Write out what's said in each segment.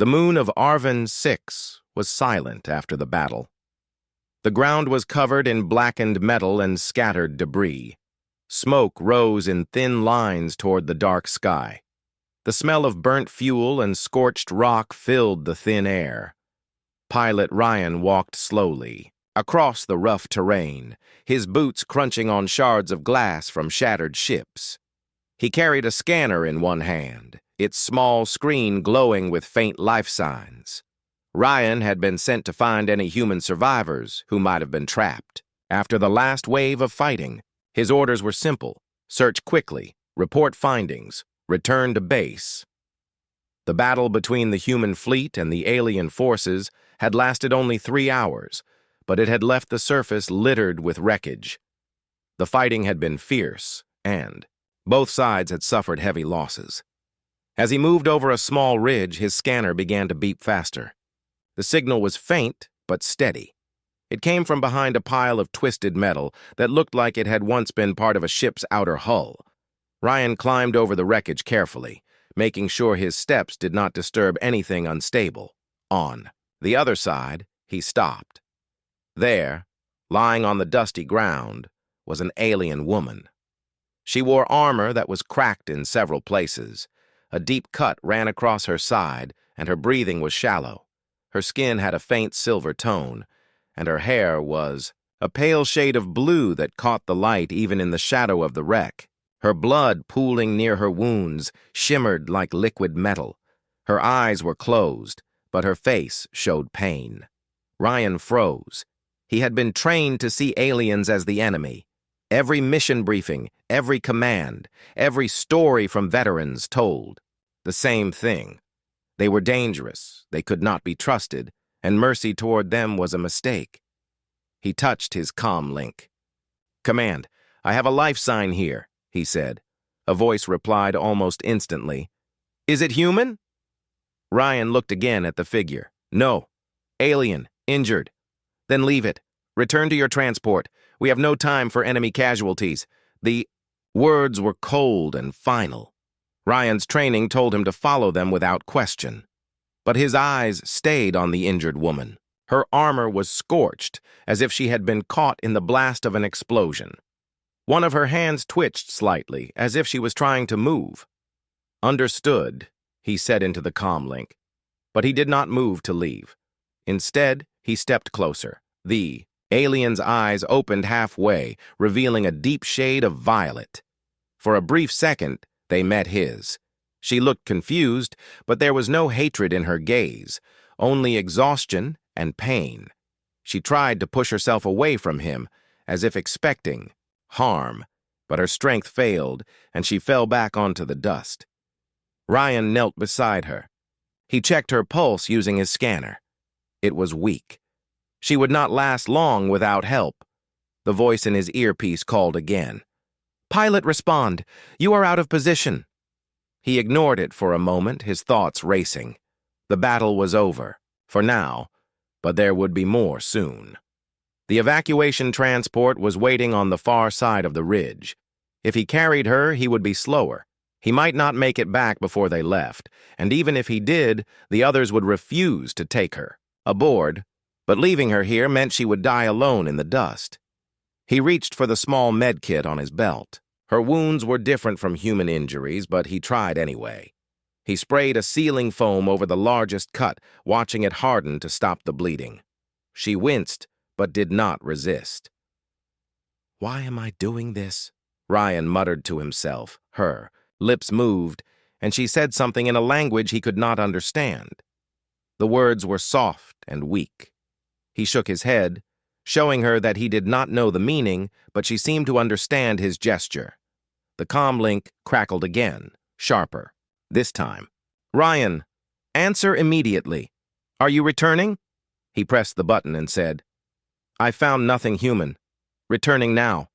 The moon of Arvin 6 was silent after the battle. The ground was covered in blackened metal and scattered debris. Smoke rose in thin lines toward the dark sky. The smell of burnt fuel and scorched rock filled the thin air. Pilot Ryan walked slowly across the rough terrain, his boots crunching on shards of glass from shattered ships. He carried a scanner in one hand, its small screen glowing with faint life signs. Ryan had been sent to find any human survivors who might have been trapped. After the last wave of fighting, his orders were simple: search quickly, report findings, return to base. The battle between the human fleet and the alien forces had lasted only 3 hours, but it had left the surface littered with wreckage. The fighting had been fierce, and both sides had suffered heavy losses. As he moved over a small ridge, his scanner began to beep faster. The signal was faint, but steady. It came from behind a pile of twisted metal that looked like it had once been part of a ship's outer hull. Ryan climbed over the wreckage carefully, making sure his steps did not disturb anything unstable. On the other side, he stopped. There, lying on the dusty ground, was an alien woman. She wore armor that was cracked in several places. A deep cut ran across her side, and her breathing was shallow. Her skin had a faint silver tone, and her hair was a pale shade of blue that caught the light even in the shadow of the wreck. Her blood, pooling near her wounds, shimmered like liquid metal. Her eyes were closed, but her face showed pain. Ryan froze. He had been trained to see aliens as the enemy. Every mission briefing, every command, every story from veterans told the same thing. They were dangerous, they could not be trusted, and mercy toward them was a mistake. He touched his comm link. "Command, I have a life sign here," he said. A voice replied almost instantly. "Is it human?" Ryan looked again at the figure. "No. Alien. Injured." "Then leave it. Return to your transport. We have no time for enemy casualties." The words were cold and final. Ryan's training told him to follow them without question. But his eyes stayed on the injured woman. Her armor was scorched, as if she had been caught in the blast of an explosion. One of her hands twitched slightly, as if she was trying to move. "Understood," he said into the comm link. But he did not move to leave. Instead, he stepped closer. The alien's eyes opened halfway, revealing a deep shade of violet. For a brief second, they met his. She looked confused, but there was no hatred in her gaze, only exhaustion and pain. She tried to push herself away from him, as if expecting harm, but her strength failed, and she fell back onto the dust. Ryan knelt beside her. He checked her pulse using his scanner. It was weak. She would not last long without help. The voice in his earpiece called again. "Pilot, respond. You are out of position." He ignored it for a moment, his thoughts racing. The battle was over, for now, but there would be more soon. The evacuation transport was waiting on the far side of the ridge. If he carried her, he would be slower. He might not make it back before they left, and even if he did, the others would refuse to take her aboard, but leaving her here meant she would die alone in the dust. He reached for the small med kit on his belt. Her wounds were different from human injuries, but he tried anyway. He sprayed a sealing foam over the largest cut, watching it harden to stop the bleeding. She winced, but did not resist. "Why am I doing this?" Ryan muttered to himself. Her lips moved, and she said something in a language he could not understand. The words were soft and weak. He shook his head, showing her that he did not know the meaning, but she seemed to understand his gesture. The comm link crackled again, sharper. This time, "Ryan, answer immediately. Are you returning?" He pressed the button and said, "I found nothing human. Returning now."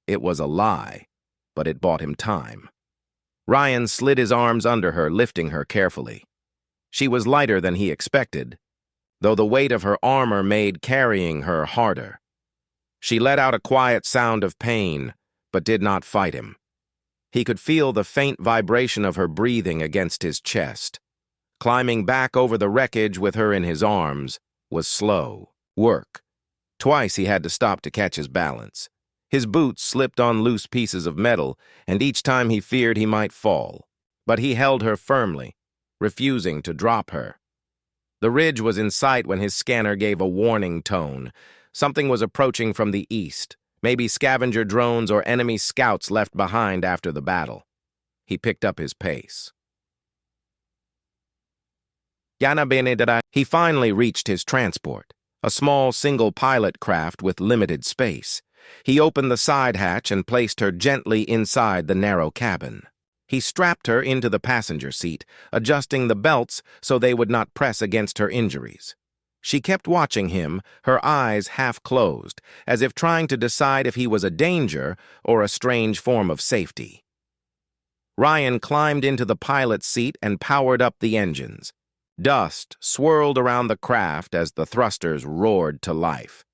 It was a lie, but it bought him time. Ryan slid his arms under her, lifting her carefully. She was lighter than he expected, though the weight of her armor made carrying her harder. She let out a quiet sound of pain, but did not fight him. He could feel the faint vibration of her breathing against his chest. Climbing back over the wreckage with her in his arms was slow work. Twice he had to stop to catch his balance. His boots slipped on loose pieces of metal, and each time he feared he might fall. But he held her firmly, refusing to drop her. The ridge was in sight when his scanner gave a warning tone. Something was approaching from the east, maybe scavenger drones or enemy scouts left behind after the battle. He picked up his pace. He finally reached his transport, a small single-pilot craft with limited space. He opened the side hatch and placed her gently inside the narrow cabin. He strapped her into the passenger seat, adjusting the belts so they would not press against her injuries. She kept watching him, her eyes half closed, as if trying to decide if he was a danger or a strange form of safety. Ryan climbed into the pilot's seat and powered up the engines. Dust swirled around the craft as the thrusters roared to life.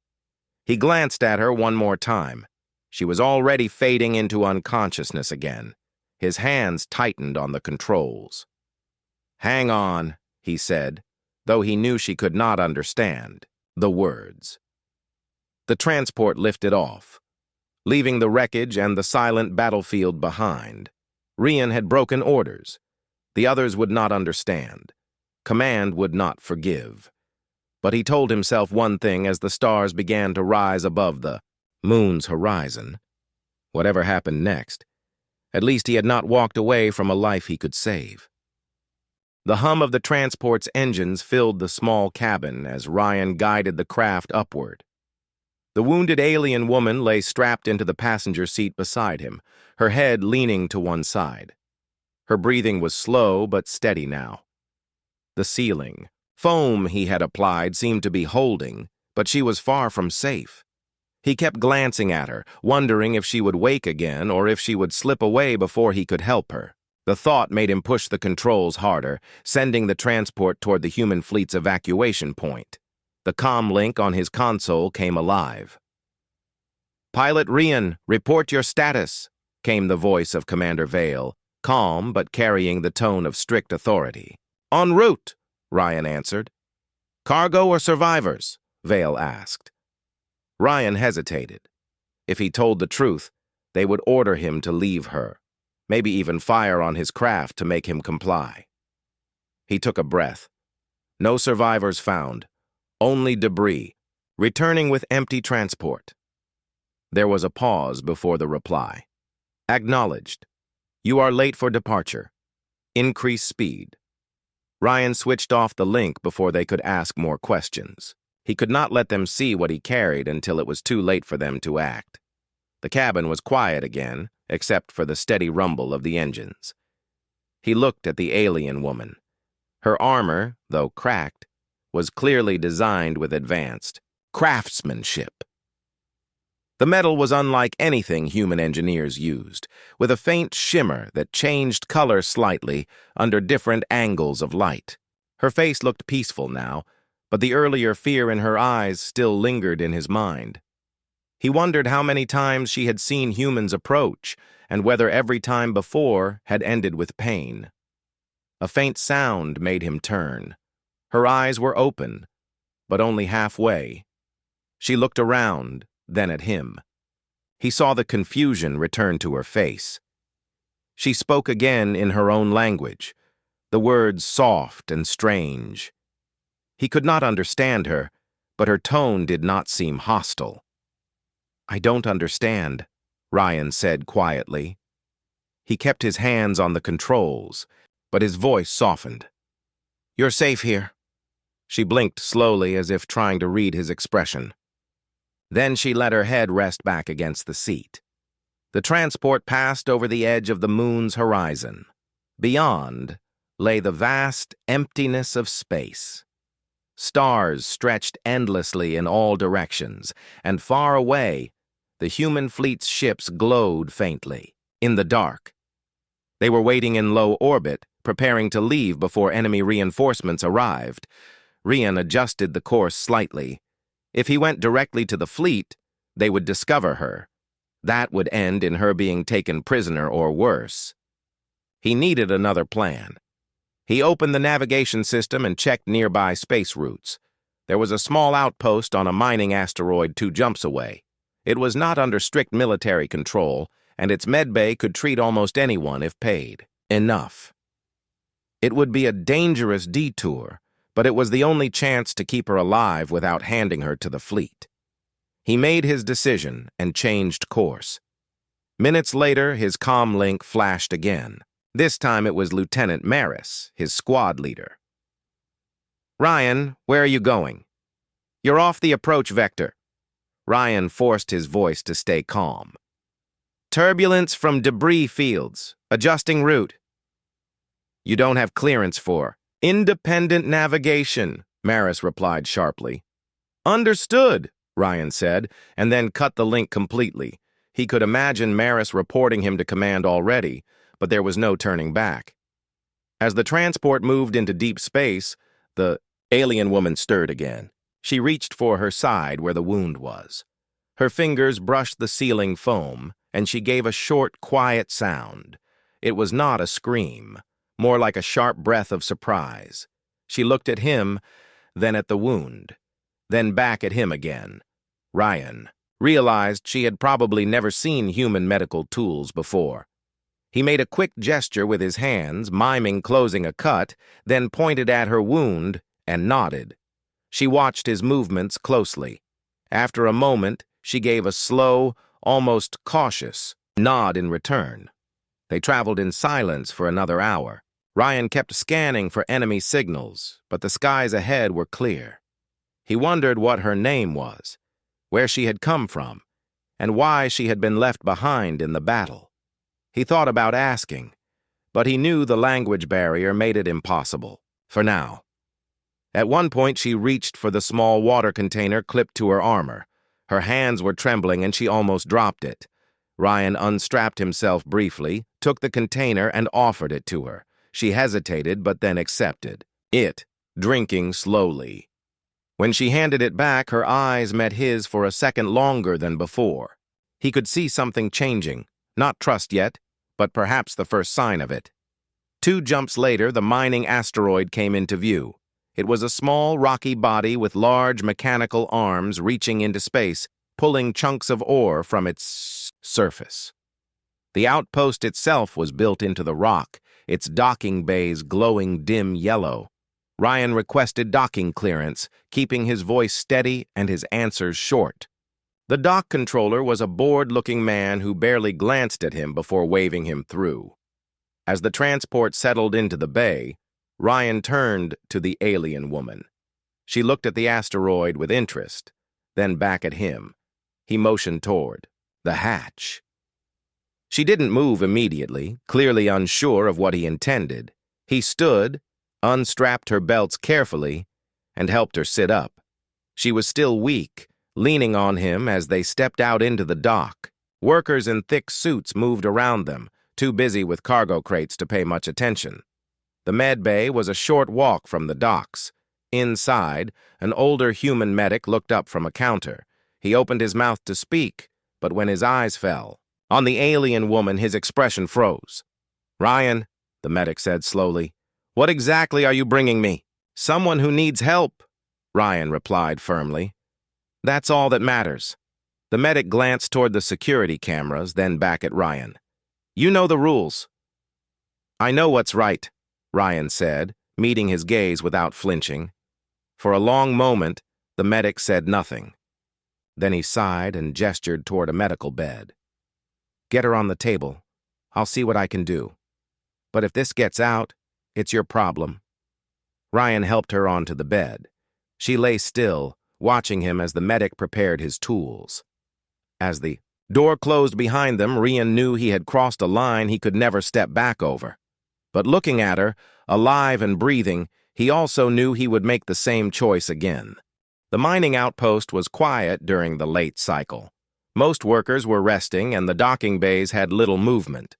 He glanced at her one more time. She was already fading into unconsciousness again. His hands tightened on the controls. "Hang on," he said, though he knew she could not understand the words. The transport lifted off, leaving the wreckage and the silent battlefield behind. Ryan had broken orders. The others would not understand. Command would not forgive. But he told himself one thing as the stars began to rise above the moon's horizon. Whatever happened next, at least he had not walked away from a life he could save. The hum of the transport's engines filled the small cabin as Ryan guided the craft upward. The wounded alien woman lay strapped into the passenger seat beside him, her head leaning to one side. Her breathing was slow but steady now. The ceiling, foam he had applied, seemed to be holding, but she was far from safe. He kept glancing at her, wondering if she would wake again or if she would slip away before he could help her. The thought made him push the controls harder, sending the transport toward the human fleet's evacuation point. The comm link on his console came alive. "Pilot Ryan, report your status," came the voice of Commander Vale, calm but carrying the tone of strict authority. "En route," Ryan answered. "Cargo or survivors?" Vale asked. Ryan hesitated. If he told the truth, they would order him to leave her, maybe even fire on his craft to make him comply. He took a breath. No survivors found, only debris, returning with empty transport. There was a pause before the reply. "Acknowledged. You are late for departure. Increase speed." Ryan switched off the link before they could ask more questions. He could not let them see what he carried until it was too late for them to act. The cabin was quiet again, except for the steady rumble of the engines. He looked at the alien woman. Her armor, though cracked, was clearly designed with advanced craftsmanship. The metal was unlike anything human engineers used, with a faint shimmer that changed color slightly under different angles of light. Her face looked peaceful now, but the earlier fear in her eyes still lingered in his mind. He wondered how many times she had seen humans approach, and whether every time before had ended with pain. A faint sound made him turn. Her eyes were open, but only halfway. She looked around, then at him. He saw the confusion return to her face. She spoke again in her own language, the words soft and strange. He could not understand her, but her tone did not seem hostile. "I don't understand," Ryan said quietly. He kept his hands on the controls, but his voice softened. "You're safe here." She blinked slowly as if trying to read his expression. Then she let her head rest back against the seat. The transport passed over the edge of the moon's horizon. Beyond lay the vast emptiness of space. Stars stretched endlessly in all directions, and far away, the human fleet's ships glowed faintly, in the dark. They were waiting in low orbit, preparing to leave before enemy reinforcements arrived. Ryan adjusted the course slightly. If he went directly to the fleet, they would discover her. That would end in her being taken prisoner or worse. He needed another plan. He opened the navigation system and checked nearby space routes. There was a small outpost on a mining asteroid 2 jumps away. It was not under strict military control, and its medbay could treat almost anyone if paid enough. It would be a dangerous detour, but it was the only chance to keep her alive without handing her to the fleet. He made his decision and changed course. Minutes later, his comm link flashed again. This time it was Lieutenant Maris, his squad leader. "Ryan, where are you going?" "You're off the approach vector." Ryan forced his voice to stay calm. "Turbulence from debris fields. Adjusting route." "You don't have clearance for independent navigation," Maris replied sharply. "Understood," Ryan said, and then cut the link completely. He could imagine Maris reporting him to command already, but there was no turning back. As the transport moved into deep space, the alien woman stirred again. She reached for her side where the wound was. Her fingers brushed the sealing foam, and she gave a short, quiet sound. It was not a scream, more like a sharp breath of surprise. She looked at him, then at the wound, then back at him again. Ryan realized she had probably never seen human medical tools before. He made a quick gesture with his hands, miming closing a cut, then pointed at her wound and nodded. She watched his movements closely. After a moment, she gave a slow, almost cautious nod in return. They traveled in silence for another hour. Ryan kept scanning for enemy signals, but the skies ahead were clear. He wondered what her name was, where she had come from, and why she had been left behind in the battle. He thought about asking, but he knew the language barrier made it impossible, for now. At one point, she reached for the small water container clipped to her armor. Her hands were trembling and she almost dropped it. Ryan unstrapped himself briefly, took the container and offered it to her. She hesitated, but then accepted it, drinking slowly. When she handed it back, her eyes met his for a second longer than before. He could see something changing, not trust yet, but perhaps the first sign of it. 2 jumps later, the mining asteroid came into view. It was a small, rocky body with large mechanical arms reaching into space, pulling chunks of ore from its surface. The outpost itself was built into the rock, its docking bays glowing dim yellow. Ryan requested docking clearance, keeping his voice steady and his answers short. The dock controller was a bored-looking man who barely glanced at him before waving him through. As the transport settled into the bay, Ryan turned to the alien woman. She looked at the asteroid with interest, then back at him. He motioned toward the hatch. She didn't move immediately, clearly unsure of what he intended. He stood, unstrapped her belts carefully, and helped her sit up. She was still weak, leaning on him as they stepped out into the dock. Workers in thick suits moved around them, too busy with cargo crates to pay much attention. The med bay was a short walk from the docks. Inside, an older human medic looked up from a counter. He opened his mouth to speak, but when his eyes fell on the alien woman, his expression froze. "Ryan," the medic said slowly, "what exactly are you bringing me?" "Someone who needs help," Ryan replied firmly. "That's all that matters." The medic glanced toward the security cameras, then back at Ryan. "You know the rules." "I know what's right," Ryan said, meeting his gaze without flinching. For a long moment, the medic said nothing. Then he sighed and gestured toward a medical bed. "Get her on the table. I'll see what I can do. But if this gets out, it's your problem." Ryan helped her onto the bed. She lay still, watching him as the medic prepared his tools. As the door closed behind them, Ryan knew he had crossed a line he could never step back over. But looking at her, alive and breathing, he also knew he would make the same choice again. The mining outpost was quiet during the late cycle. Most workers were resting, and the docking bays had little movement.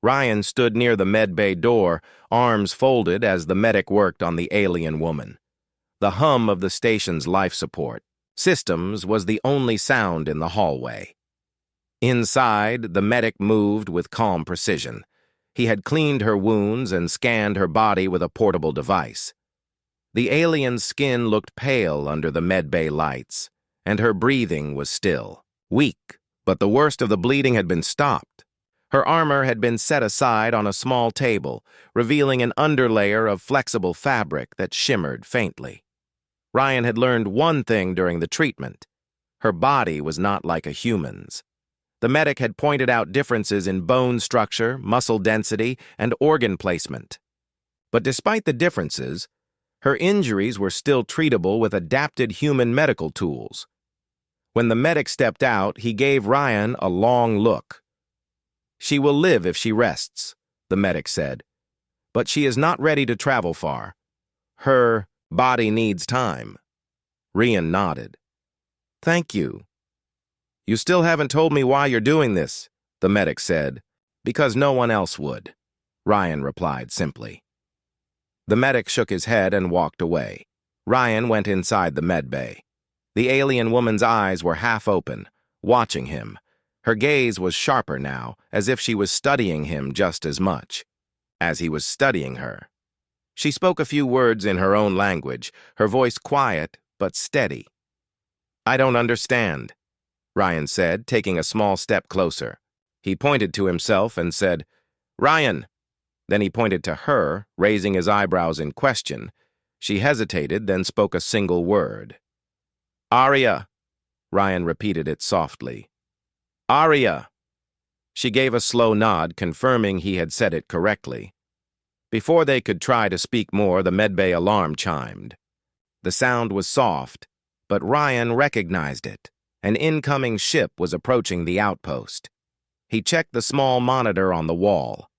Ryan stood near the med bay door, arms folded as the medic worked on the alien woman. The hum of the station's life support systems was the only sound in the hallway. Inside, the medic moved with calm precision. He had cleaned her wounds and scanned her body with a portable device. The alien's skin looked pale under the medbay lights, and her breathing was still, weak, but the worst of the bleeding had been stopped. Her armor had been set aside on a small table, revealing an underlayer of flexible fabric that shimmered faintly. Ryan had learned one thing during the treatment. Her body was not like a human's. The medic had pointed out differences in bone structure, muscle density, and organ placement. But despite the differences, her injuries were still treatable with adapted human medical tools. When the medic stepped out, he gave Ryan a long look. "She will live if she rests," the medic said. "But she is not ready to travel far. Her body needs time." Ryan nodded. "Thank you." "You still haven't told me why you're doing this," the medic said. "Because no one else would," Ryan replied simply. The medic shook his head and walked away. Ryan went inside the medbay. The alien woman's eyes were half open, watching him. Her gaze was sharper now, as if she was studying him just as much as he was studying her. She spoke a few words in her own language, her voice quiet but steady. "I don't understand," Ryan said, taking a small step closer. He pointed to himself and said, "Ryan." Then he pointed to her, raising his eyebrows in question. She hesitated, then spoke a single word. "Aria." Ryan repeated it softly. "Aria." She gave a slow nod, confirming he had said it correctly. Before they could try to speak more, the medbay alarm chimed. The sound was soft, but Ryan recognized it. An incoming ship was approaching the outpost. He checked the small monitor on the wall.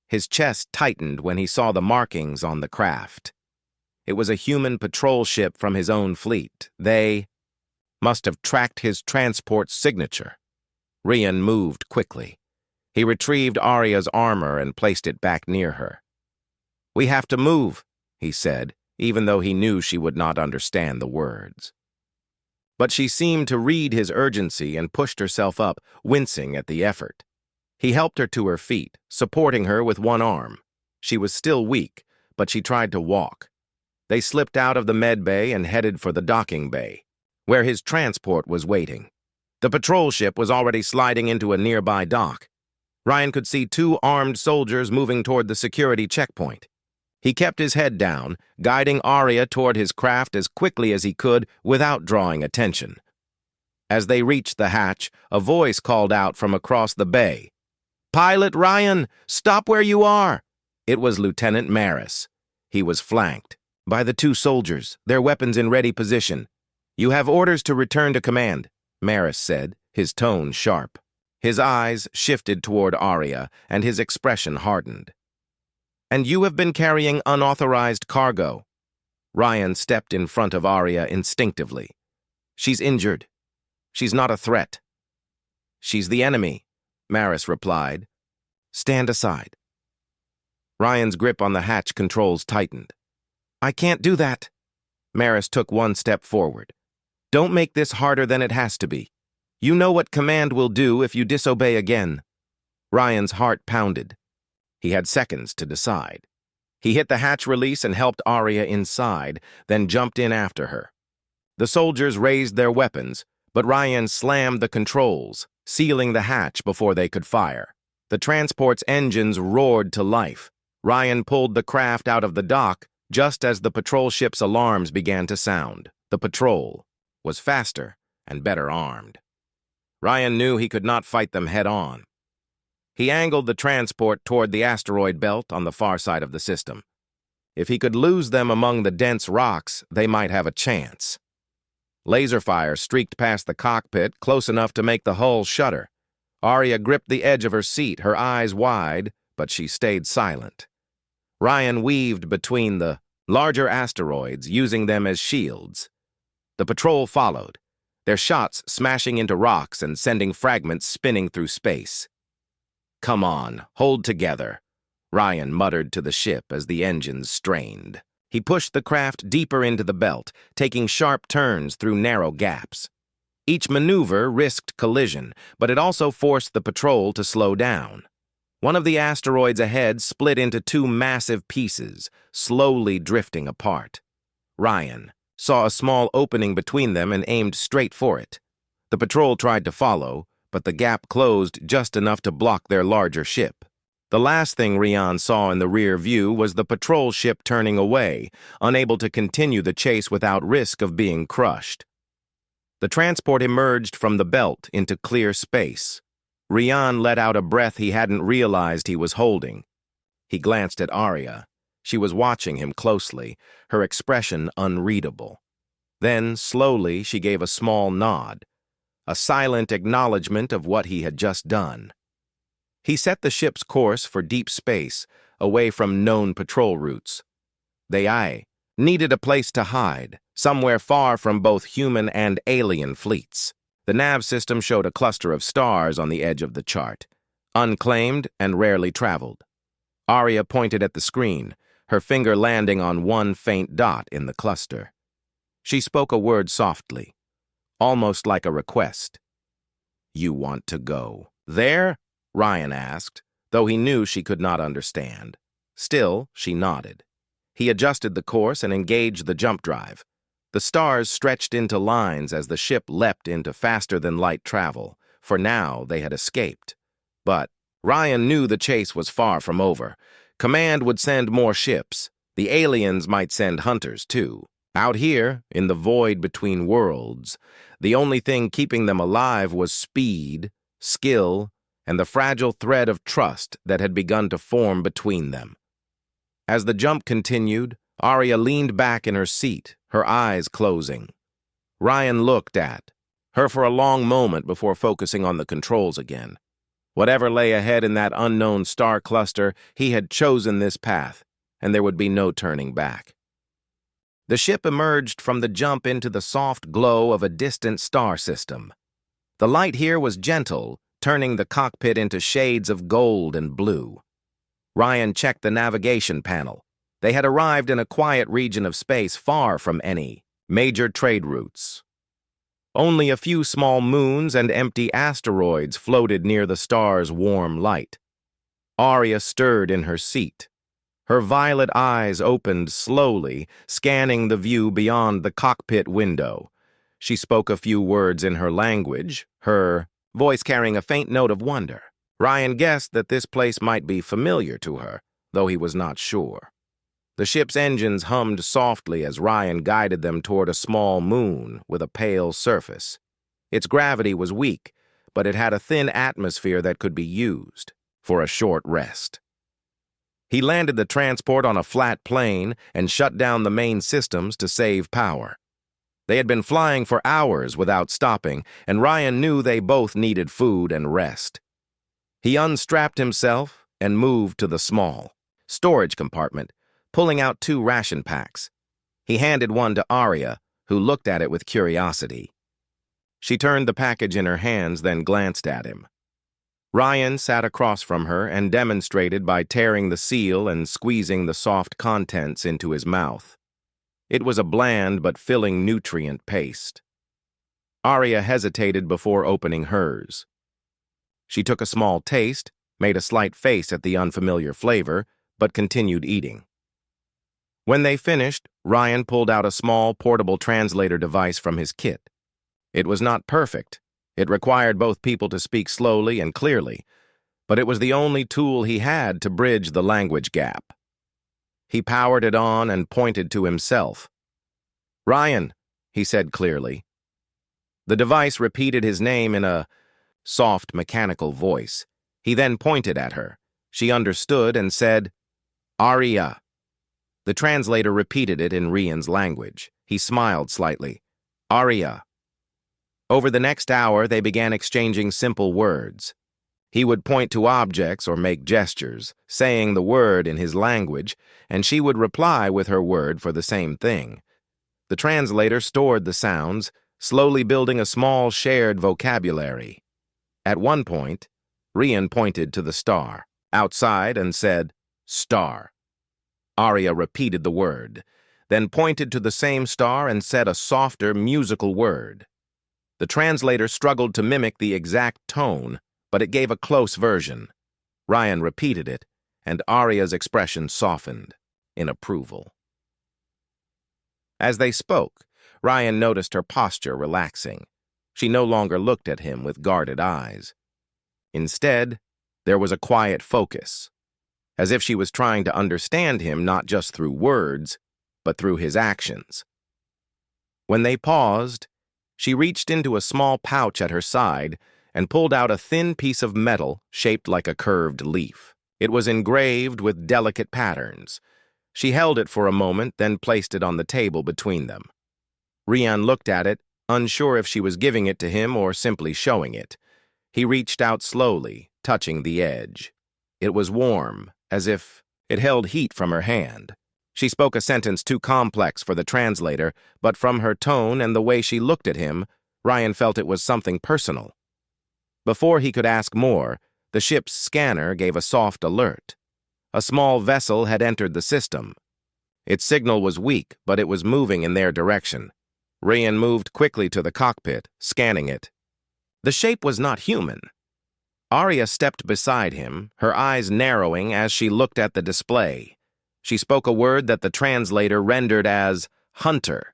His chest tightened when he saw the markings on the craft. It was a human patrol ship from his own fleet. They must have tracked his transport signature. Ryan moved quickly. He retrieved Aria's armor and placed it back near her. "We have to move," he said, even though he knew she would not understand the words. But she seemed to read his urgency and pushed herself up, wincing at the effort. He helped her to her feet, supporting her with one arm. She was still weak, but she tried to walk. They slipped out of the med bay and headed for the docking bay, where his transport was waiting. The patrol ship was already sliding into a nearby dock. Ryan could see 2 armed soldiers moving toward the security checkpoint. He kept his head down, guiding Aria toward his craft as quickly as he could without drawing attention. As they reached the hatch, a voice called out from across the bay. "Pilot Ryan, stop where you are!" It was Lieutenant Maris. He was flanked by the 2 soldiers, their weapons in ready position. "You have orders to return to command," Maris said, his tone sharp. His eyes shifted toward Aria, and his expression hardened. "And you have been carrying unauthorized cargo." Ryan stepped in front of Aria instinctively. "She's injured. She's not a threat." "She's the enemy," Maris replied. "Stand aside." Ryan's grip on the hatch controls tightened. "I can't do that." Maris took one step forward. "Don't make this harder than it has to be. You know what command will do if you disobey again." Ryan's heart pounded. He had seconds to decide. He hit the hatch release and helped Aria inside, then jumped in after her. The soldiers raised their weapons, but Ryan slammed the controls, sealing the hatch before they could fire. The transport's engines roared to life. Ryan pulled the craft out of the dock just as the patrol ship's alarms began to sound. The patrol was faster and better armed. Ryan knew he could not fight them head-on. He angled the transport toward the asteroid belt on the far side of the system. If he could lose them among the dense rocks, they might have a chance. Laser fire streaked past the cockpit, close enough to make the hull shudder. Aria gripped the edge of her seat, her eyes wide, but she stayed silent. Ryan weaved between the larger asteroids, using them as shields. The patrol followed, their shots smashing into rocks and sending fragments spinning through space. "Come on, hold together," Ryan muttered to the ship as the engines strained. He pushed the craft deeper into the belt, taking sharp turns through narrow gaps. Each maneuver risked collision, but it also forced the patrol to slow down. One of the asteroids ahead split into two massive pieces, slowly drifting apart. Ryan saw a small opening between them and aimed straight for it. The patrol tried to follow, but the gap closed just enough to block their larger ship. The last thing Ryan saw in the rear view was the patrol ship turning away, unable to continue the chase without risk of being crushed. The transport emerged from the belt into clear space. Ryan let out a breath he hadn't realized he was holding. He glanced at Arya. She was watching him closely, her expression unreadable. Then, slowly, she gave a small nod, a silent acknowledgement of what he had just done. He set the ship's course for deep space, away from known patrol routes. They needed a place to hide, somewhere far from both human and alien fleets. The nav system showed a cluster of stars on the edge of the chart, unclaimed and rarely traveled. Arya pointed at the screen, her finger landing on one faint dot in the cluster. She spoke a word softly, almost like a request. "You want to go there?" Ryan asked, though he knew she could not understand. Still, she nodded. He adjusted the course and engaged the jump drive. The stars stretched into lines as the ship leapt into faster-than-light travel, for now they had escaped. But Ryan knew the chase was far from over. Command would send more ships. The aliens might send hunters, too. Out here, in the void between worlds, the only thing keeping them alive was speed, skill, and the fragile thread of trust that had begun to form between them. As the jump continued, Arya leaned back in her seat, her eyes closing. Ryan looked at her for a long moment before focusing on the controls again. Whatever lay ahead in that unknown star cluster, he had chosen this path, and there would be no turning back. The ship emerged from the jump into the soft glow of a distant star system. The light here was gentle, turning the cockpit into shades of gold and blue. Ryan checked the navigation panel. They had arrived in a quiet region of space far from any major trade routes. Only a few small moons and empty asteroids floated near the star's warm light. Arya stirred in her seat. Her violet eyes opened slowly, scanning the view beyond the cockpit window. She spoke a few words in her language, her voice carrying a faint note of wonder. Ryan guessed that this place might be familiar to her, though he was not sure. The ship's engines hummed softly as Ryan guided them toward a small moon with a pale surface. Its gravity was weak, but it had a thin atmosphere that could be used for a short rest. He landed the transport on a flat plain and shut down the main systems to save power. They had been flying for hours without stopping, and Ryan knew they both needed food and rest. He unstrapped himself and moved to the small storage compartment, pulling out 2 ration packs. He handed one to Arya, who looked at it with curiosity. She turned the package in her hands, then glanced at him. Ryan sat across from her and demonstrated by tearing the seal and squeezing the soft contents into his mouth. It was a bland but filling nutrient paste. Arya hesitated before opening hers. She took a small taste, made a slight face at the unfamiliar flavor, but continued eating. When they finished, Ryan pulled out a small portable translator device from his kit. It was not perfect. It required both people to speak slowly and clearly, but it was the only tool he had to bridge the language gap. He powered it on and pointed to himself. "Ryan," he said clearly. The device repeated his name in a soft, mechanical voice. He then pointed at her. She understood and said, "Arya." The translator repeated it in Ryan's language. He smiled slightly. "Arya." Over the next hour, they began exchanging simple words. He would point to objects or make gestures, saying the word in his language, and she would reply with her word for the same thing. The translator stored the sounds, slowly building a small shared vocabulary. At one point, Ryan pointed to the star outside and said, "Star." Arya repeated the word, then pointed to the same star and said a softer, musical word. The translator struggled to mimic the exact tone, but it gave a close version. Ryan repeated it, and Arya's expression softened in approval. As they spoke, Ryan noticed her posture relaxing. She no longer looked at him with guarded eyes. Instead, there was a quiet focus, as if she was trying to understand him not just through words, but through his actions. When they paused, she reached into a small pouch at her side and pulled out a thin piece of metal shaped like a curved leaf. It was engraved with delicate patterns. She held it for a moment, then placed it on the table between them. Ryan looked at it, unsure if she was giving it to him or simply showing it. He reached out slowly, touching the edge. It was warm, as if it held heat from her hand. She spoke a sentence too complex for the translator, but from her tone and the way she looked at him, Ryan felt it was something personal. Before he could ask more, the ship's scanner gave a soft alert. A small vessel had entered the system. Its signal was weak, but it was moving in their direction. Ryan moved quickly to the cockpit, scanning it. The shape was not human. Arya stepped beside him, her eyes narrowing as she looked at the display. She spoke a word that the translator rendered as hunter.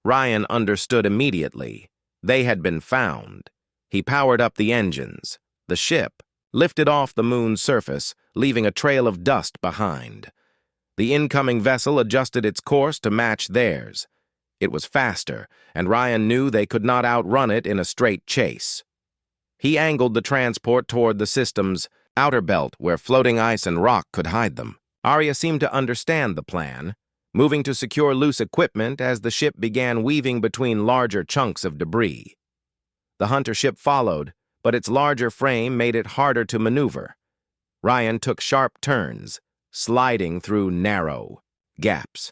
Ryan understood immediately. They had been found. He powered up the engines. The ship lifted off the moon's surface, leaving a trail of dust behind. The incoming vessel adjusted its course to match theirs. It was faster, and Ryan knew they could not outrun it in a straight chase. He angled the transport toward the system's outer belt where floating ice and rock could hide them. Arya seemed to understand the plan, moving to secure loose equipment as the ship began weaving between larger chunks of debris. The hunter ship followed, but its larger frame made it harder to maneuver. Ryan took sharp turns, sliding through narrow gaps.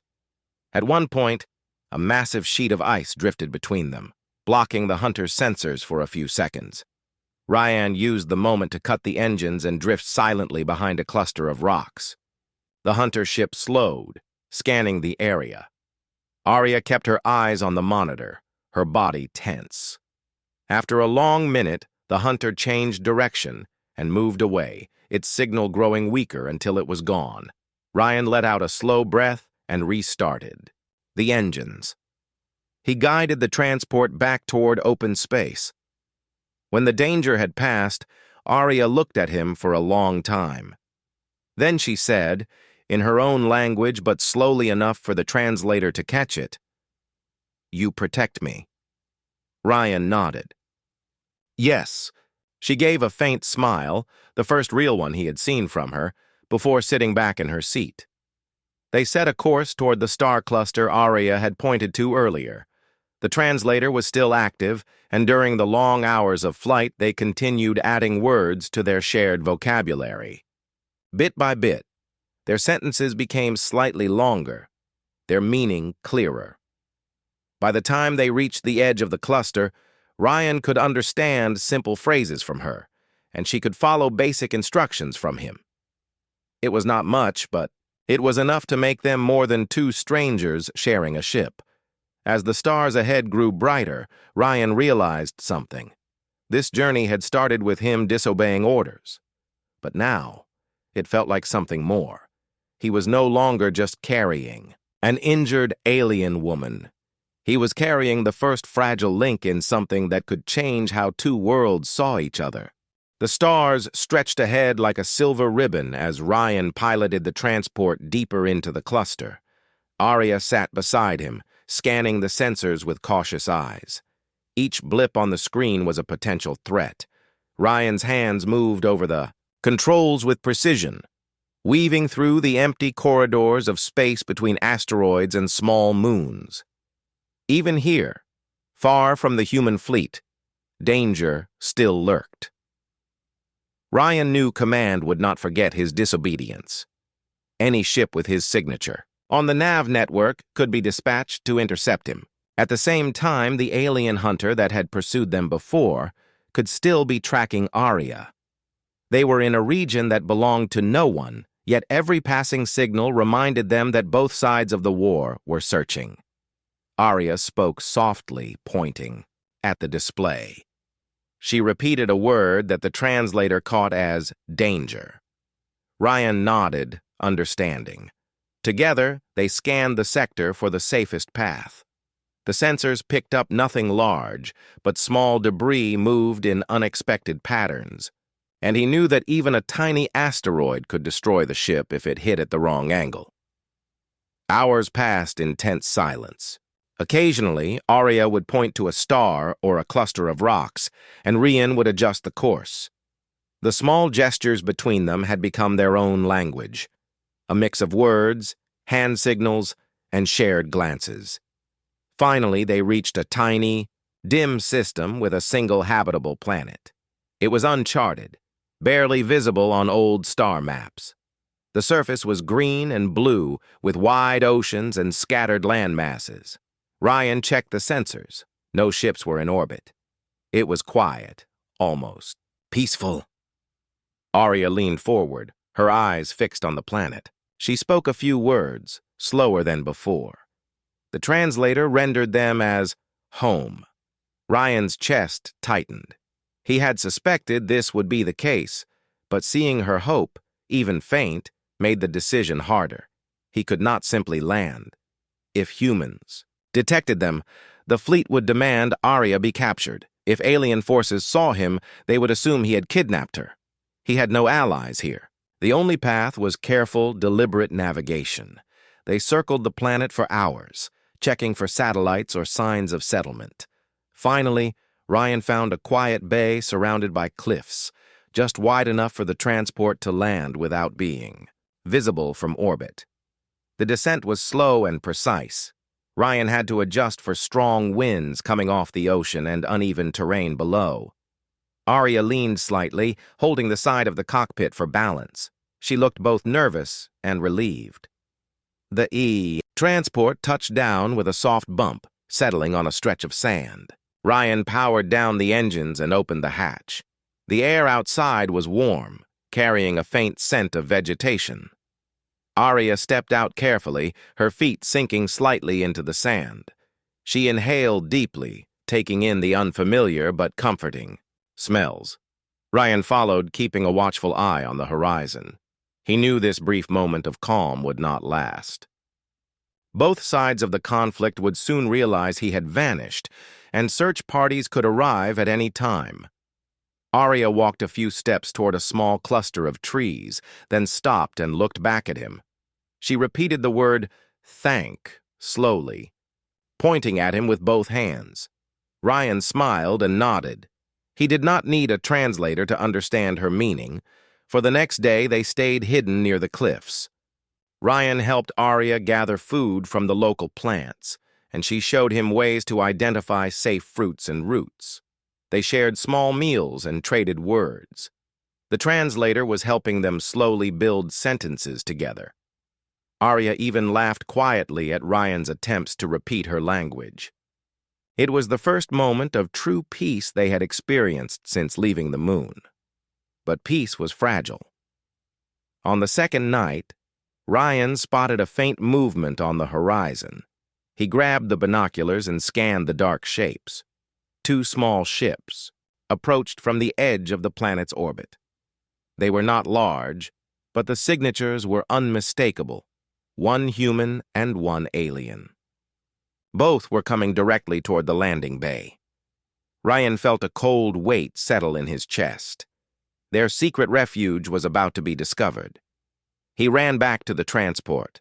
At one point, a massive sheet of ice drifted between them, blocking the hunter's sensors for a few seconds. Ryan used the moment to cut the engines and drift silently behind a cluster of rocks. The hunter ship slowed, scanning the area. Arya kept her eyes on the monitor, her body tense. After a long minute, the hunter changed direction and moved away, its signal growing weaker until it was gone. Ryan let out a slow breath and restarted the engines. He guided the transport back toward open space. When the danger had passed, Arya looked at him for a long time. Then she said, in her own language but slowly enough for the translator to catch it, "You protect me." Ryan nodded. Yes. She gave a faint smile, the first real one he had seen from her, before sitting back in her seat. They set a course toward the star cluster Arya had pointed to earlier. The translator was still active, and during the long hours of flight they continued adding words to their shared vocabulary. Bit by bit, their sentences became slightly longer, their meaning clearer. By the time they reached the edge of the cluster, Ryan could understand simple phrases from her, and she could follow basic instructions from him. It was not much, but it was enough to make them more than two strangers sharing a ship. As the stars ahead grew brighter, Ryan realized something. This journey had started with him disobeying orders. But now, it felt like something more. He was no longer just carrying an injured alien woman. He was carrying the first fragile link in something that could change how two worlds saw each other. The stars stretched ahead like a silver ribbon as Ryan piloted the transport deeper into the cluster. Arya sat beside him, scanning the sensors with cautious eyes. Each blip on the screen was a potential threat. Ryan's hands moved over the controls with precision, weaving through the empty corridors of space between asteroids and small moons. Even here, far from the human fleet, danger still lurked. Ryan knew command would not forget his disobedience. Any ship with his signature on the nav network could be dispatched to intercept him. At the same time, the alien hunter that had pursued them before could still be tracking Arya. They were in a region that belonged to no one, yet every passing signal reminded them that both sides of the war were searching. Arya spoke softly, pointing at the display. She repeated a word that the translator caught as danger. Ryan nodded, understanding. Together, they scanned the sector for the safest path. The sensors picked up nothing large, but small debris moved in unexpected patterns, and he knew that even a tiny asteroid could destroy the ship if it hit at the wrong angle. Hours passed in tense silence. Occasionally, Arya would point to a star or a cluster of rocks, and Rian would adjust the course. The small gestures between them had become their own language, a mix of words, hand signals, and shared glances. Finally, they reached a tiny, dim system with a single habitable planet. It was uncharted, barely visible on old star maps. The surface was green and blue, with wide oceans and scattered land masses. Ryan checked the sensors. No ships were in orbit. It was quiet, almost peaceful. Arya leaned forward, her eyes fixed on the planet. She spoke a few words, slower than before. The translator rendered them as home. Ryan's chest tightened. He had suspected this would be the case, but seeing her hope, even faint, made the decision harder. He could not simply land. If humans detected them, the fleet would demand Arya be captured. If alien forces saw him, they would assume he had kidnapped her. He had no allies here. The only path was careful, deliberate navigation. They circled the planet for hours, checking for satellites or signs of settlement. Finally, Ryan found a quiet bay surrounded by cliffs, just wide enough for the transport to land without being visible from orbit. The descent was slow and precise. Ryan had to adjust for strong winds coming off the ocean and uneven terrain below. Arya leaned slightly, holding the side of the cockpit for balance. She looked both nervous and relieved. The transport touched down with a soft bump, settling on a stretch of sand. Ryan powered down the engines and opened the hatch. The air outside was warm, carrying a faint scent of vegetation. Arya stepped out carefully, her feet sinking slightly into the sand. She inhaled deeply, taking in the unfamiliar but comforting smells. Ryan followed, keeping a watchful eye on the horizon. He knew this brief moment of calm would not last. Both sides of the conflict would soon realize he had vanished, and search parties could arrive at any time. Arya walked a few steps toward a small cluster of trees, then stopped and looked back at him. She repeated the word "thank" slowly, pointing at him with both hands. Ryan smiled and nodded. He did not need a translator to understand her meaning. For the next day, they stayed hidden near the cliffs. Ryan helped Arya gather food from the local plants, and she showed him ways to identify safe fruits and roots. They shared small meals and traded words. The translator was helping them slowly build sentences together. Arya even laughed quietly at Ryan's attempts to repeat her language. It was the first moment of true peace they had experienced since leaving the moon. But peace was fragile. On the second night, Ryan spotted a faint movement on the horizon. He grabbed the binoculars and scanned the dark shapes. Two small ships approached from the edge of the planet's orbit. They were not large, but the signatures were unmistakable, one human and one alien. Both were coming directly toward the landing bay. Ryan felt a cold weight settle in his chest. Their secret refuge was about to be discovered. He ran back to the transport.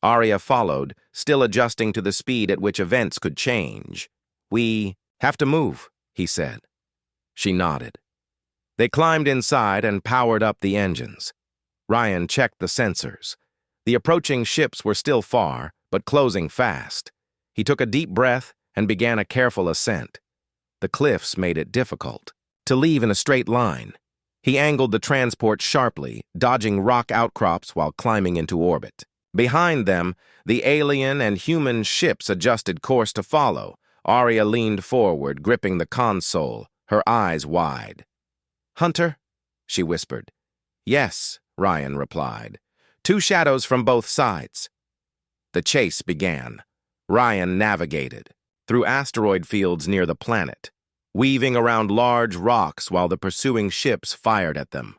Arya followed, still adjusting to the speed at which events could change. "We have to move," he said. She nodded. They climbed inside and powered up the engines. Ryan checked the sensors. The approaching ships were still far, but closing fast. He took a deep breath and began a careful ascent. The cliffs made it difficult to leave in a straight line. He angled the transport sharply, dodging rock outcrops while climbing into orbit. Behind them, the alien and human ships adjusted course to follow. Arya leaned forward, gripping the console, her eyes wide. "Hunter?" she whispered. "Yes," Ryan replied. "Two shadows from both sides." The chase began. Ryan navigated through asteroid fields near the planet, weaving around large rocks while the pursuing ships fired at them.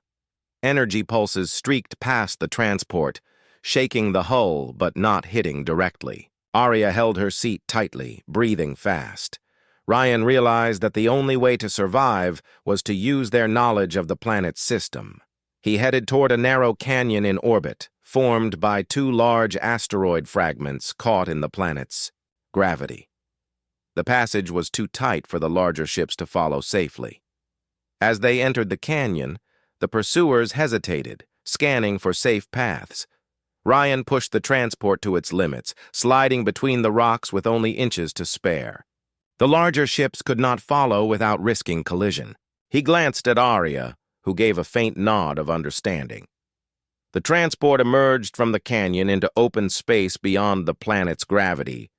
Energy pulses streaked past the transport, shaking the hull but not hitting directly. Arya held her seat tightly, breathing fast. Ryan realized that the only way to survive was to use their knowledge of the planet's system. He headed toward a narrow canyon in orbit, formed by two large asteroid fragments caught in the planet's gravity. The passage was too tight for the larger ships to follow safely. As they entered the canyon, the pursuers hesitated, scanning for safe paths. Ryan pushed the transport to its limits, sliding between the rocks with only inches to spare. The larger ships could not follow without risking collision. He glanced at Arya, who gave a faint nod of understanding. The transport emerged from the canyon into open space beyond the planet's gravity.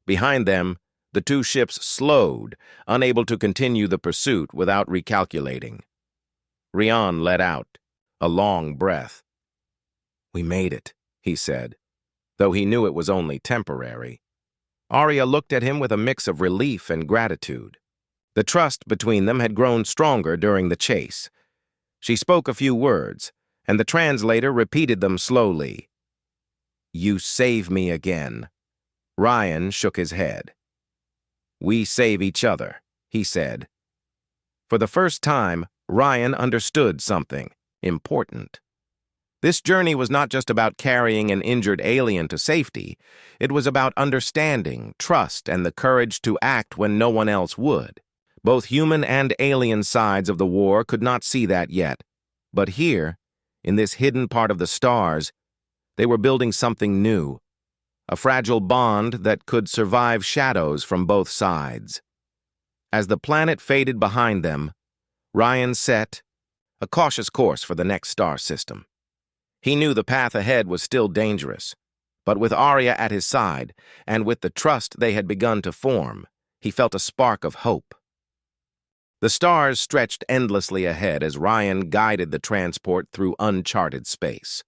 Behind them, the two ships slowed, unable to continue the pursuit without recalculating. Rian let out a long breath. "We made it," he said, though he knew it was only temporary. Arya looked at him with a mix of relief and gratitude. The trust between them had grown stronger during the chase. She spoke a few words, and the translator repeated them slowly. "You save me again." Ryan shook his head. "We save each other," he said. For the first time, Ryan understood something important. This journey was not just about carrying an injured alien to safety. It was about understanding, trust, and the courage to act when no one else would. Both human and alien sides of the war could not see that yet. But here, in this hidden part of the stars, they were building something new, a fragile bond that could survive shadows from both sides. As the planet faded behind them, Ryan set a cautious course for the next star system. He knew the path ahead was still dangerous, but with Arya at his side, and with the trust they had begun to form, he felt a spark of hope. The stars stretched endlessly ahead as Ryan guided the transport through uncharted space.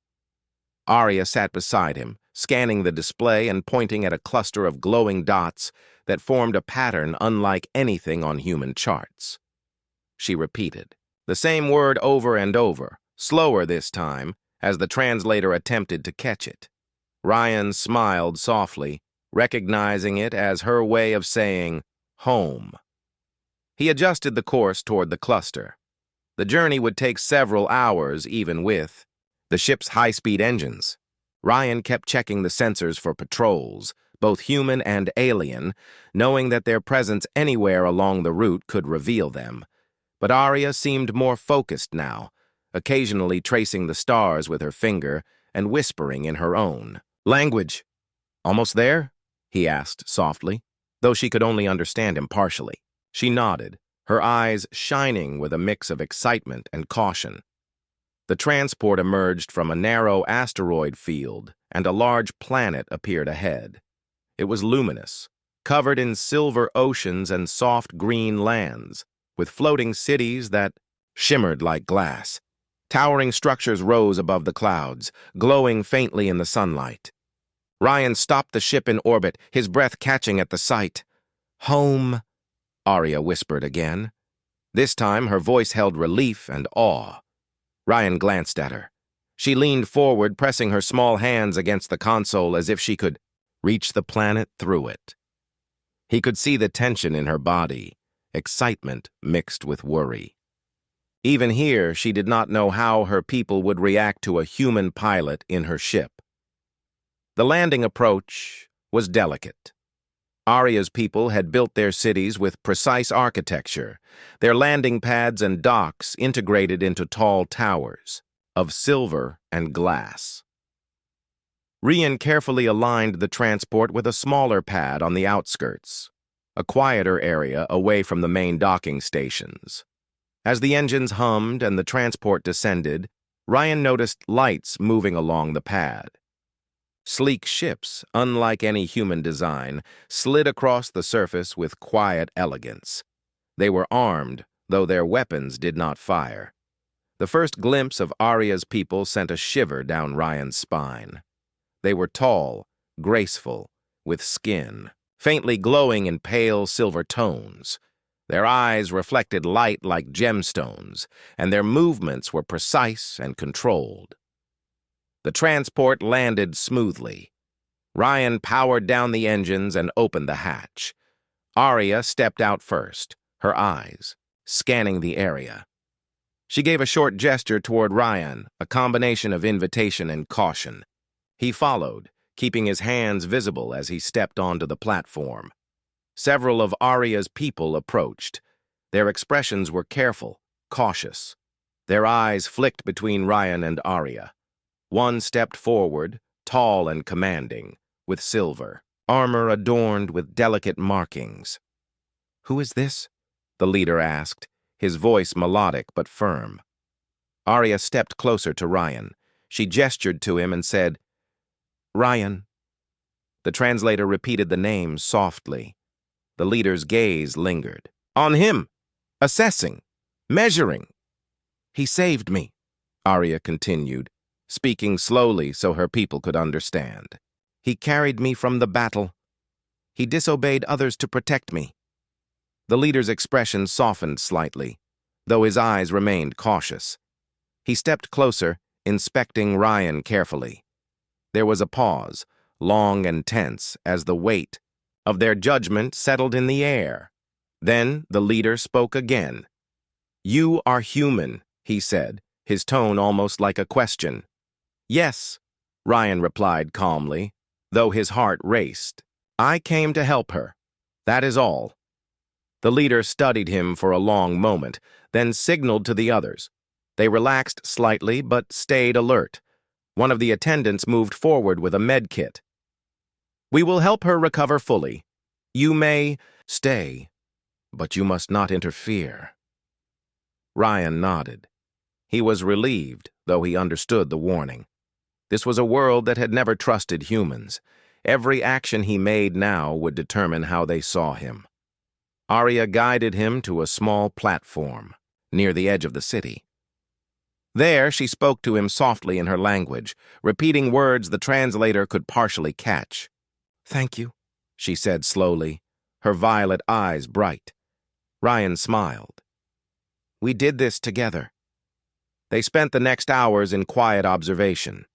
Arya sat beside him, scanning the display and pointing at a cluster of glowing dots that formed a pattern unlike anything on human charts. She repeated the same word over and over, slower this time, as the translator attempted to catch it. Ryan smiled softly, recognizing it as her way of saying, "home." He adjusted the course toward the cluster. The journey would take several hours, even with the ship's high-speed engines. Ryan kept checking the sensors for patrols, both human and alien, knowing that their presence anywhere along the route could reveal them. But Arya seemed more focused now, occasionally tracing the stars with her finger and whispering in her own language. "Almost there?" he asked softly, though she could only understand him partially. She nodded, her eyes shining with a mix of excitement and caution. The transport emerged from a narrow asteroid field, and a large planet appeared ahead. It was luminous, covered in silver oceans and soft green lands, with floating cities that shimmered like glass. Towering structures rose above the clouds, glowing faintly in the sunlight. Ryan stopped the ship in orbit, his breath catching at the sight. "Home," Arya whispered again. This time her voice held relief and awe. Ryan glanced at her. She leaned forward, pressing her small hands against the console as if she could reach the planet through it. He could see the tension in her body, excitement mixed with worry. Even here, she did not know how her people would react to a human pilot in her ship. The landing approach was delicate. Arya's people had built their cities with precise architecture, their landing pads and docks integrated into tall towers of silver and glass. Rian carefully aligned the transport with a smaller pad on the outskirts, a quieter area away from the main docking stations. As the engines hummed and the transport descended, Ryan noticed lights moving along the pad. Sleek ships, unlike any human design, slid across the surface with quiet elegance. They were armed, though their weapons did not fire. The first glimpse of Arya's people sent a shiver down Ryan's spine. They were tall, graceful, with skin faintly glowing in pale silver tones. Their eyes reflected light like gemstones, and their movements were precise and controlled. The transport landed smoothly. Ryan powered down the engines and opened the hatch. Arya stepped out first, her eyes scanning the area. She gave a short gesture toward Ryan, a combination of invitation and caution. He followed, keeping his hands visible as he stepped onto the platform. Several of Arya's people approached. Their expressions were careful, cautious. Their eyes flicked between Ryan and Arya. One stepped forward, tall and commanding, with silver, armor adorned with delicate markings. "Who is this?" the leader asked, his voice melodic but firm. Arya stepped closer to Ryan. She gestured to him and said, "Ryan." The translator repeated the name softly. The leader's gaze lingered. "On him! Assessing! Measuring!" "He saved me," Arya continued, speaking slowly so her people could understand. "He carried me from the battle. He disobeyed others to protect me." The leader's expression softened slightly, though his eyes remained cautious. He stepped closer, inspecting Ryan carefully. There was a pause, long and tense, as the weight of their judgment settled in the air. Then the leader spoke again. "You are human," he said, his tone almost like a question. "Yes," Ryan replied calmly, though his heart raced. "I came to help her. That is all." The leader studied him for a long moment, then signaled to the others. They relaxed slightly but stayed alert. One of the attendants moved forward with a med kit. "We will help her recover fully. You may stay, but you must not interfere." Ryan nodded. He was relieved, though he understood the warning. This was a world that had never trusted humans. Every action he made now would determine how they saw him. Arya guided him to a small platform, near the edge of the city. There, she spoke to him softly in her language, repeating words the translator could partially catch. "Thank you," she said slowly, her violet eyes bright. Ryan smiled. "We did this together." They spent the next hours in quiet observation.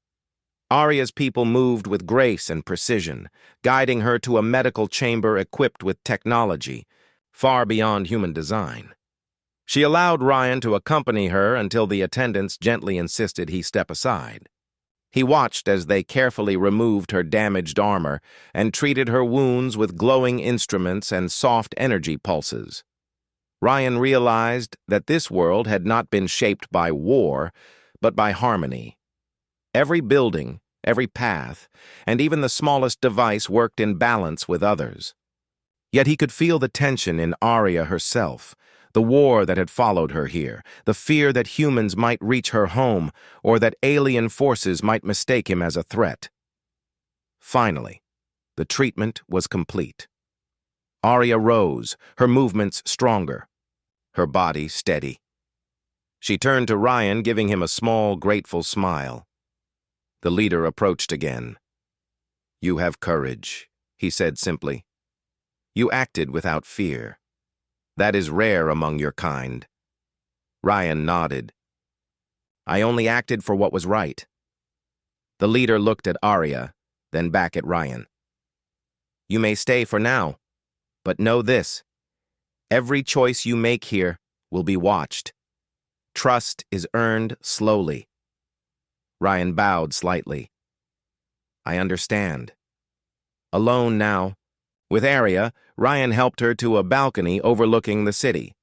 Arya's people moved with grace and precision, guiding her to a medical chamber equipped with technology, far beyond human design. She allowed Ryan to accompany her until the attendants gently insisted he step aside. He watched as they carefully removed her damaged armor and treated her wounds with glowing instruments and soft energy pulses. Ryan realized that this world had not been shaped by war, but by harmony. Every building, every path, and even the smallest device worked in balance with others. Yet he could feel the tension in Arya herself, the war that had followed her here, the fear that humans might reach her home, or that alien forces might mistake him as a threat. Finally, the treatment was complete. Arya rose, her movements stronger, her body steady. She turned to Ryan, giving him a small, grateful smile. The leader approached again. "You have courage," he said simply. "You acted without fear. That is rare among your kind." Ryan nodded. "I only acted for what was right." The leader looked at Arya, then back at Ryan. "You may stay for now, but know this. Every choice you make here will be watched. Trust is earned slowly." Ryan bowed slightly. "I understand." Alone now, with Arya, Ryan helped her to a balcony overlooking the city.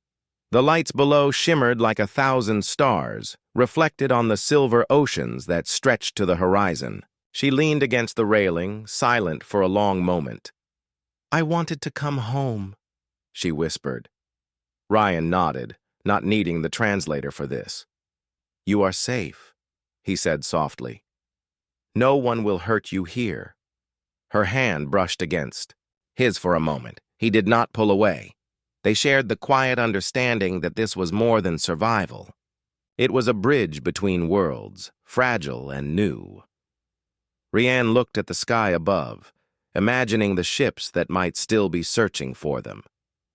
The lights below shimmered like 1,000 stars, reflected on the silver oceans that stretched to the horizon. She leaned against the railing, silent for a long moment. "I wanted to come home," she whispered. Ryan nodded, not needing the translator for this. "You are safe," he said softly. "No one will hurt you here." Her hand brushed against his for a moment. He did not pull away. They shared the quiet understanding that this was more than survival. It was a bridge between worlds, fragile and new. Rianne looked at the sky above, imagining the ships that might still be searching for them.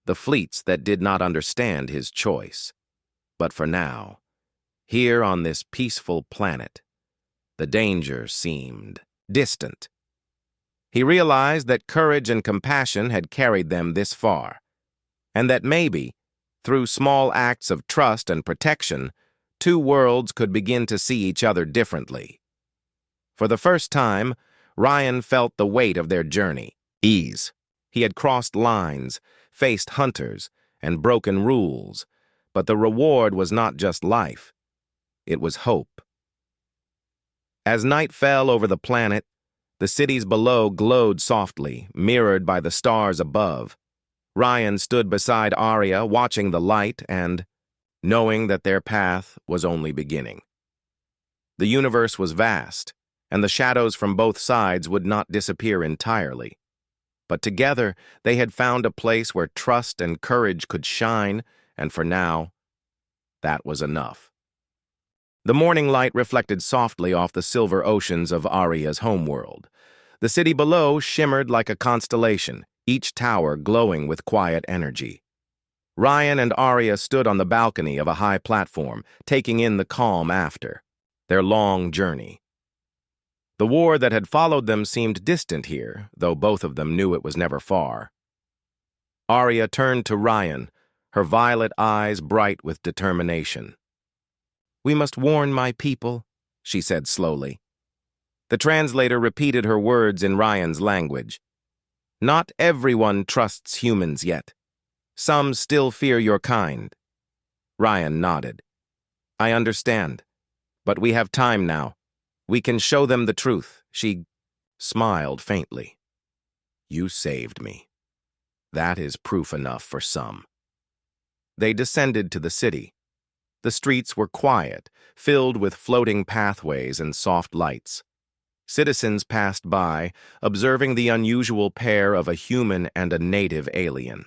the fleets that did not understand his choice. But for now, here on this peaceful planet, the danger seemed distant. He realized that courage and compassion had carried them this far, and that maybe, through small acts of trust and protection, two worlds could begin to see each other differently. For the first time, Ryan felt the weight of their journey. Ease. He had crossed lines, faced hunters, and broken rules, but the reward was not just life. It was hope. As night fell over the planet, the cities below glowed softly, mirrored by the stars above. Ryan stood beside Arya, watching the light and knowing that their path was only beginning. The universe was vast, and the shadows from both sides would not disappear entirely. But together, they had found a place where trust and courage could shine, and for now, that was enough. The morning light reflected softly off the silver oceans of Arya's homeworld. The city below shimmered like a constellation, each tower glowing with quiet energy. Ryan and Arya stood on the balcony of a high platform, taking in the calm after their long journey. The war that had followed them seemed distant here, though both of them knew it was never far. Arya turned to Ryan, her violet eyes bright with determination. "We must warn my people," she said slowly. The translator repeated her words in Ryan's language. "Not everyone trusts humans yet. Some still fear your kind." Ryan nodded. "I understand. But we have time now. We can show them the truth." She smiled faintly. "You saved me. That is proof enough for some." They descended to the city. The streets were quiet, filled with floating pathways and soft lights. Citizens passed by, observing the unusual pair of a human and a native alien.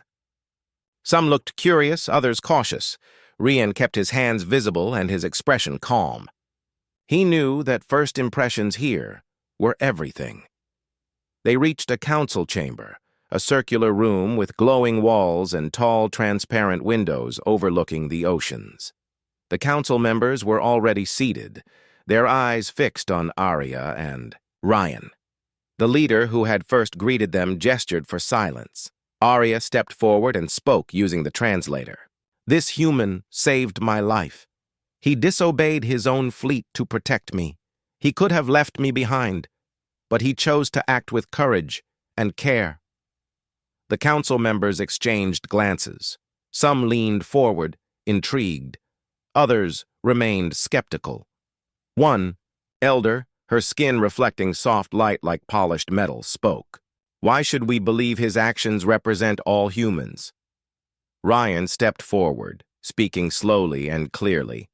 Some looked curious, others cautious. Ryan kept his hands visible and his expression calm. He knew that first impressions here were everything. They reached a council chamber, a circular room with glowing walls and tall, transparent windows overlooking the oceans. The council members were already seated, their eyes fixed on Arya and Ryan. The leader who had first greeted them gestured for silence. Arya stepped forward and spoke using the translator. "This human saved my life. He disobeyed his own fleet to protect me. He could have left me behind, but he chose to act with courage and care." The council members exchanged glances. Some leaned forward, intrigued. Others remained skeptical. One, elder, her skin reflecting soft light like polished metal, spoke. "Why should we believe his actions represent all humans?" Ryan stepped forward, speaking slowly and clearly.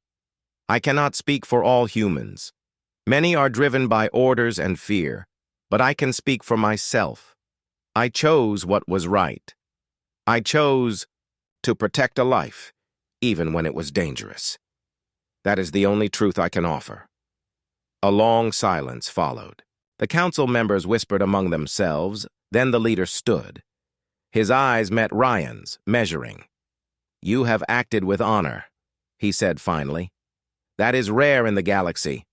"I cannot speak for all humans. Many are driven by orders and fear, but I can speak for myself. I chose what was right. I chose to protect a life, even when it was dangerous. That is the only truth I can offer." A long silence followed. The council members whispered among themselves, then the leader stood. His eyes met Ryan's, measuring. "You have acted with honor," he said finally. "That is rare in the galaxy.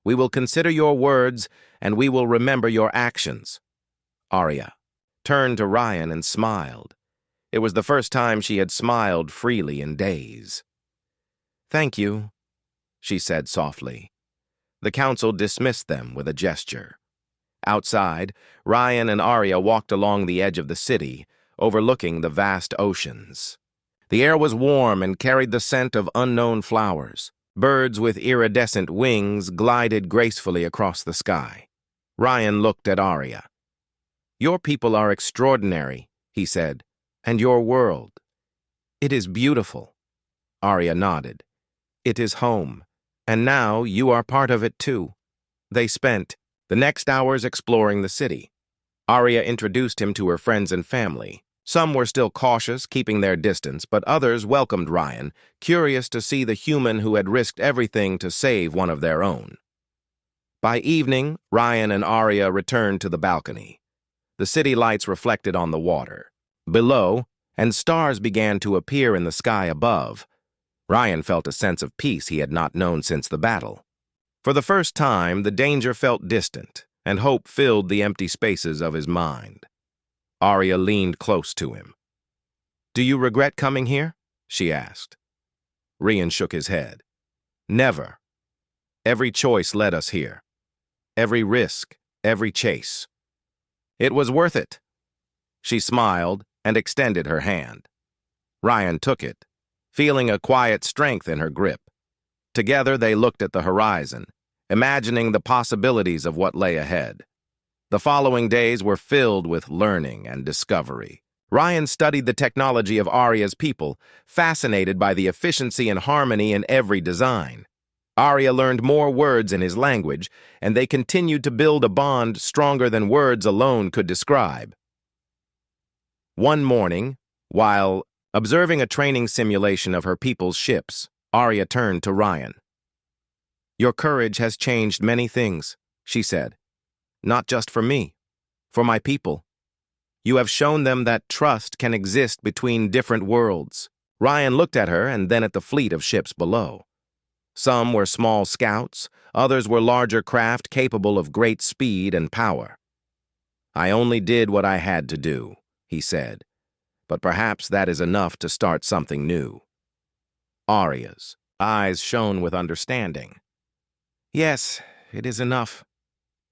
We will consider your words, and we will remember your actions." Arya turned to Ryan and smiled. It was the first time she had smiled freely in days. "Thank you," she said softly. The council dismissed them with a gesture. Outside, Ryan and Arya walked along the edge of the city, overlooking the vast oceans. The air was warm and carried the scent of unknown flowers. Birds with iridescent wings glided gracefully across the sky. Ryan looked at Arya. "Your people are extraordinary," he said, "and your world. It is beautiful." Arya nodded. "It is home, and now you are part of it too." They spent the next hours exploring the city. Arya introduced him to her friends and family. Some were still cautious, keeping their distance, but others welcomed Ryan, curious to see the human who had risked everything to save one of their own. By evening, Ryan and Arya returned to the balcony. The city lights reflected on the water. Below, and stars began to appear in the sky above. Ryan felt a sense of peace he had not known since the battle. For the first time, the danger felt distant, and hope filled the empty spaces of his mind. Arya leaned close to him. "Do you regret coming here?" she asked. Rian shook his head. "Never. Every choice led us here. Every risk, every chase. It was worth it." She smiled and extended her hand. Ryan took it, feeling a quiet strength in her grip. Together they looked at the horizon, imagining the possibilities of what lay ahead. The following days were filled with learning and discovery. Ryan studied the technology of Arya's people, fascinated by the efficiency and harmony in every design. Arya learned more words in his language, and they continued to build a bond stronger than words alone could describe. One morning, while observing a training simulation of her people's ships, Arya turned to Ryan. "Your courage has changed many things," she said. "Not just for me, for my people. You have shown them that trust can exist between different worlds." Ryan looked at her and then at the fleet of ships below. Some were small scouts, others were larger craft capable of great speed and power. "I only did what I had to do," he said, "but perhaps that is enough to start something new." Arya's eyes shone with understanding. "Yes, it is enough."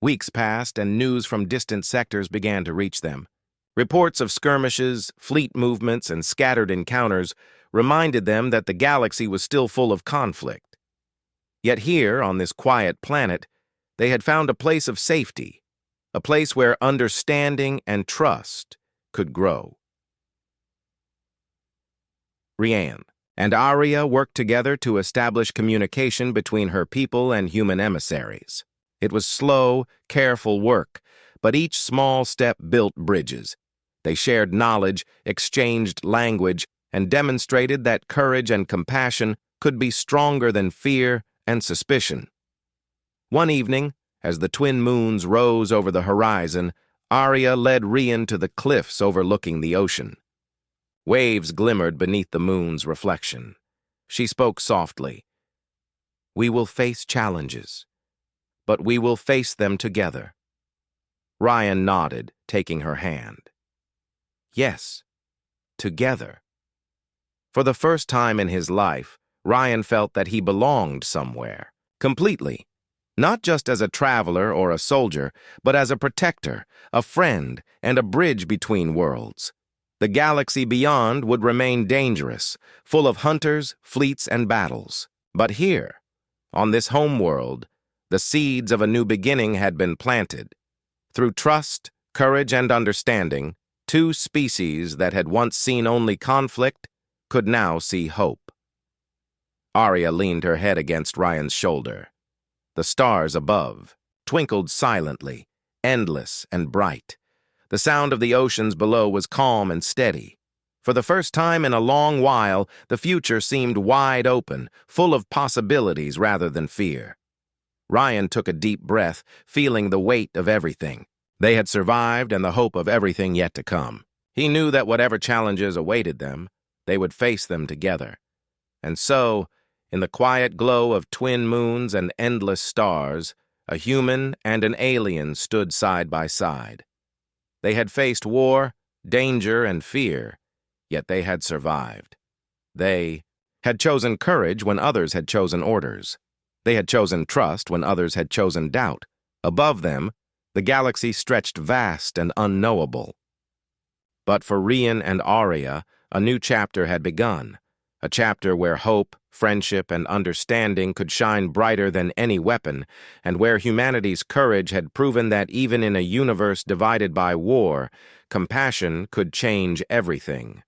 Weeks passed and news from distant sectors began to reach them. Reports of skirmishes, fleet movements, and scattered encounters reminded them that the galaxy was still full of conflict. Yet here, on this quiet planet, they had found a place of safety, a place where understanding and trust could grow. Rian and Arya worked together to establish communication between her people and human emissaries. It was slow, careful work, but each small step built bridges. They shared knowledge, exchanged language, and demonstrated that courage and compassion could be stronger than fear and suspicion. One evening, as the twin moons rose over the horizon, Arya led Rian to the cliffs overlooking the ocean. Waves glimmered beneath the moon's reflection. She spoke softly. "We will face challenges, but we will face them together." Ryan nodded, taking her hand. Yes, together. For the first time in his life, Ryan felt that he belonged somewhere, completely. Not just as a traveler or a soldier, but as a protector, a friend, and a bridge between worlds. The galaxy beyond would remain dangerous, full of hunters, fleets, and battles. But here, on this home world, the seeds of a new beginning had been planted. Through trust, courage, and understanding, two species that had once seen only conflict could now see hope. Arya leaned her head against Ryan's shoulder. The stars above twinkled silently, endless and bright. The sound of the oceans below was calm and steady. For the first time in a long while, the future seemed wide open, full of possibilities rather than fear. Ryan took a deep breath, feeling the weight of everything. They had survived and the hope of everything yet to come. He knew that whatever challenges awaited them, they would face them together. And so, in the quiet glow of twin moons and endless stars, a human and an alien stood side by side. They had faced war, danger, and fear, yet they had survived. They had chosen courage when others had chosen orders. They had chosen trust when others had chosen doubt. Above them, the galaxy stretched vast and unknowable. But for Rian and Arya, a new chapter had begun, a chapter where hope, friendship, and understanding could shine brighter than any weapon, and where humanity's courage had proven that even in a universe divided by war, compassion could change everything.